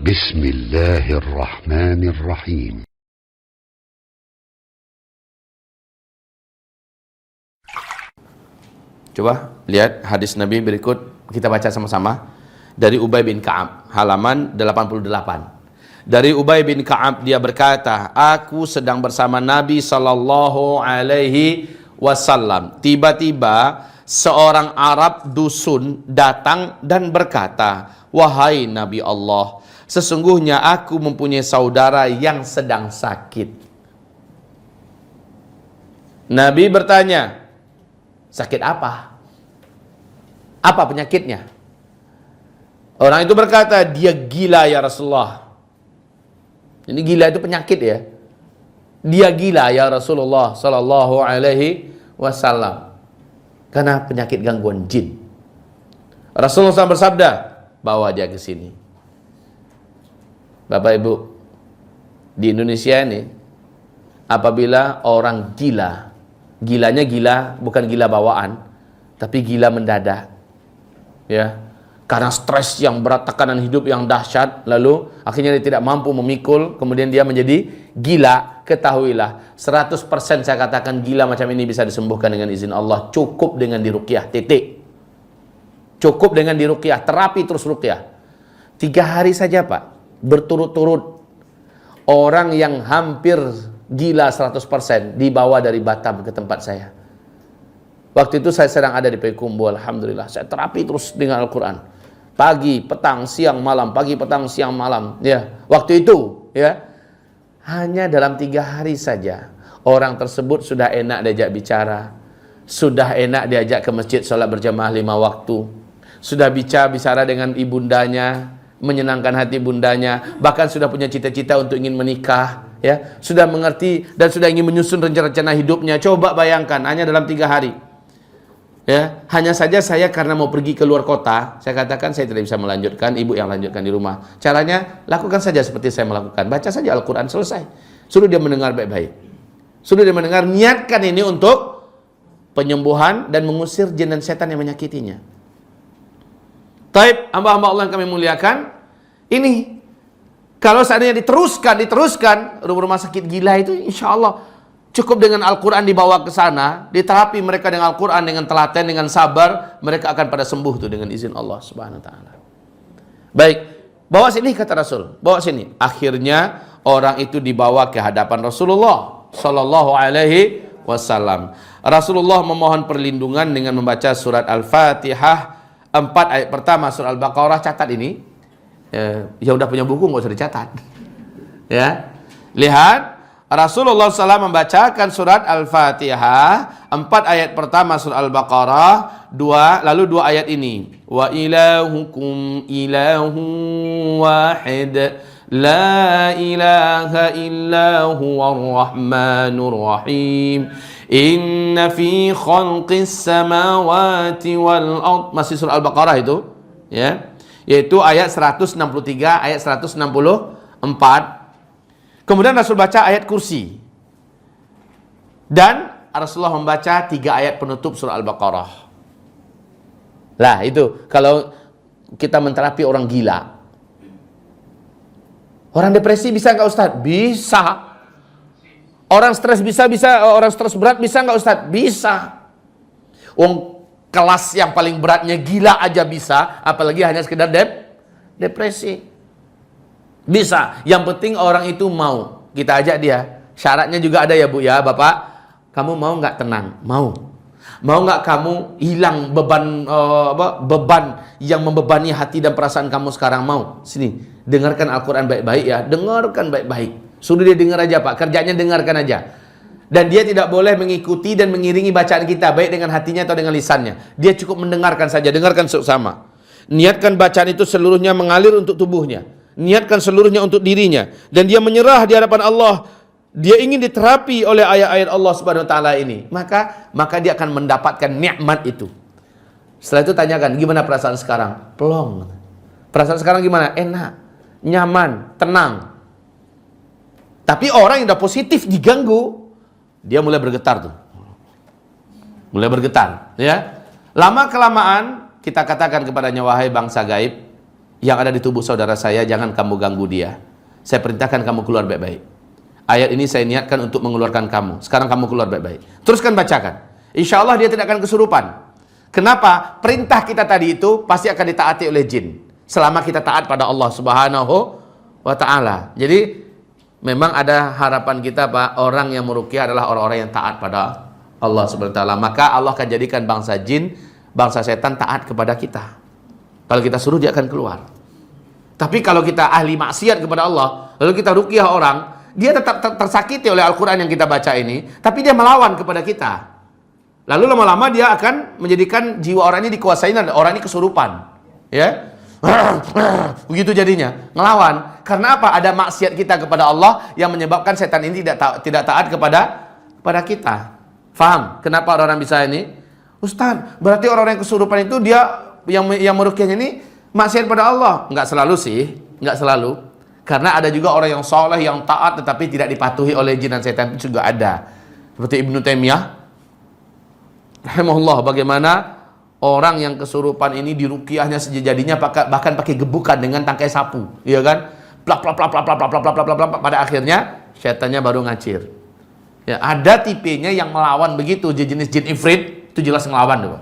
بسم الله الرحمن الرحيم. Coba lihat hadis Nabi berikut, kita baca sama-sama. Dari Ubay bin Ka'ab, halaman 88. Dari Ubay bin Ka'ab, dia berkata, aku sedang bersama Nabi sallallahu alaihi wasallam. Tiba-tiba seorang Arab dusun datang dan berkata, wahai Nabi Allah, sesungguhnya aku mempunyai saudara yang sedang sakit. Nabi bertanya, sakit apa? Apa penyakitnya? Orang itu berkata, dia gila ya Rasulullah. Ini gila itu penyakit ya. Dia gila ya Rasulullah sallallahu alaihi wasallam. Karena penyakit gangguan jin. Rasulullah SAW bersabda, bawa dia ke sini. Bapak Ibu, di Indonesia ini, apabila orang gila, gilanya gila, bukan gila bawaan, tapi gila mendadak. Ya, karena stres yang berat, tekanan hidup yang dahsyat, lalu akhirnya dia tidak mampu memikul, kemudian dia menjadi gila. Ketahuilah, 100% saya katakan gila macam ini bisa disembuhkan dengan izin Allah. Cukup dengan diruqyah, titik. Cukup dengan diruqyah, terapi terus ruqyah. 3 hari saja Pak, berturut-turut. Orang yang hampir gila 100% dibawa dari Batam ke tempat saya. Waktu itu saya sedang ada di Payakumbuh, alhamdulillah. Saya terapi terus dengan Al-Quran. Pagi, petang, siang, malam. Pagi, petang, siang, malam. Ya, waktu itu, ya. Hanya dalam 3 hari saja orang tersebut sudah enak diajak bicara, sudah enak diajak ke masjid sholat berjamaah 5 waktu, sudah bicara dengan ibundanya, menyenangkan hati bundanya, bahkan sudah punya cita-cita untuk ingin menikah, ya, sudah mengerti dan sudah ingin menyusun rencana-rencana hidupnya. Coba bayangkan, hanya dalam 3 hari. Ya, hanya saja saya karena mau pergi ke luar kota, saya katakan saya tidak bisa melanjutkan, ibu yang lanjutkan di rumah. Caranya, lakukan saja seperti saya melakukan. Baca saja Al-Quran, selesai. Suruh dia mendengar baik-baik. Suruh dia mendengar, niatkan ini untuk penyembuhan dan mengusir jin dan setan yang menyakitinya. Taib, hamba-hamba Allah yang kami muliakan, ini kalau seandainya diteruskan rumah sakit gila itu, insya Allah cukup dengan Al-Quran dibawa ke sana, diterapi mereka dengan Al-Quran, dengan telaten, dengan sabar, mereka akan pada sembuh tuh dengan izin Allah Subhanahu wa taala. Baik, bawa sini kata Rasul, bawa sini. Akhirnya orang itu dibawa ke hadapan Rasulullah sallallahu alaihi wasallam. Rasulullah memohon perlindungan dengan membaca surat Al-Fatihah 4 ayat pertama, surah Al-Baqarah. Catat ini. Ya udah punya buku nggak usah dicatat. Ya. Lihat, Rasulullah SAW membacakan surat Al-Fatihah 4 ayat pertama surah Al-Baqarah, lalu 2 ayat ini. Wa ilahukum ilahu wahid la ilaha illa huwar rahmanur rahim. Inna fi khalqis samawati wal ard. Masih surah Al-Baqarah itu, ya. Yaitu ayat 163, ayat 164. Kemudian Rasul baca ayat kursi. Dan Rasulullah membaca 3 ayat penutup surah Al-Baqarah. Lah itu, kalau kita menterapi orang gila. Orang depresi bisa nggak Ustaz? Bisa. Orang stres bisa, orang stres berat bisa nggak Ustaz? Bisa. Kelas yang paling beratnya gila aja bisa, apalagi hanya sekedar depresi. Bisa, yang penting orang itu mau. Kita ajak dia. Syaratnya juga ada ya Bu ya, Bapak. Kamu mau nggak tenang? Mau. Mau nggak kamu hilang beban yang membebani hati dan perasaan kamu sekarang? Mau. Sini, dengarkan Al-Quran baik-baik ya. Dengarkan baik-baik. Suruh dia dengar aja Pak. Kerjanya dengarkan aja. Dan dia tidak boleh mengikuti dan mengiringi bacaan kita, baik dengan hatinya atau dengan lisannya. Dia cukup mendengarkan saja. Dengarkan sama. Niatkan bacaan itu seluruhnya mengalir untuk tubuhnya. Niatkan seluruhnya untuk dirinya, dan dia menyerah di hadapan Allah. Dia ingin diterapi oleh ayat-ayat Allah Subhanahu wa taala ini. Maka dia akan mendapatkan nikmat itu. Setelah itu tanyakan, gimana perasaan sekarang? Plong. Perasaan sekarang gimana? Enak, nyaman, tenang. Tapi orang yang udah positif diganggu, dia mulai bergetar tuh. Mulai bergetar, ya. Lama kelamaan kita katakan kepadanya, wahai bangsa gaib, yang ada di tubuh saudara saya, jangan kamu ganggu dia. Saya perintahkan kamu keluar baik-baik. Ayat ini saya niatkan untuk mengeluarkan kamu. Sekarang kamu keluar baik-baik. Teruskan bacakan. Insya Allah dia tidak akan kesurupan. Kenapa? Perintah kita tadi itu pasti akan ditaati oleh jin. Selama kita taat pada Allah Subhanahu wa ta'ala. Jadi memang ada harapan kita, Pak, orang yang meruqyah adalah orang-orang yang taat pada Allah Subhanahu wa ta'ala. Maka Allah akan jadikan bangsa jin, bangsa setan taat kepada kita. Kalau kita suruh dia akan keluar. Tapi kalau kita ahli maksiat kepada Allah, lalu kita ruqyah orang, dia tetap tersakiti oleh Al-Quran yang kita baca ini, tapi dia melawan kepada kita. Lalu lama-lama dia akan menjadikan jiwa orang ini dikuasai dan orang ini kesurupan. Ya, begitu jadinya, ngelawan. Karena apa? Ada maksiat kita kepada Allah yang menyebabkan setan ini tidak taat kepada kita. Faham? Kenapa orang-orang bisa ini? Ustaz, berarti orang-orang yang kesurupan itu dia yang meruqyahnya ini maksiat pada Allah? Enggak selalu sih, enggak selalu. Karena ada juga orang yang saleh, yang taat tetapi tidak dipatuhi oleh jin dan setan, itu juga ada. Seperti Ibnu Taimiyah rahimahullah, bagaimana orang yang kesurupan ini diruqyahnya sejadinya bahkan pakai gebukan dengan tangkai sapu, iya kan? Plak plak plak plak plak plak plak plak plak plak, pada akhirnya setannya baru ngacir. Ya, ada tipenya yang melawan begitu, jenis jin ifrit itu jelas ngelawan tuh.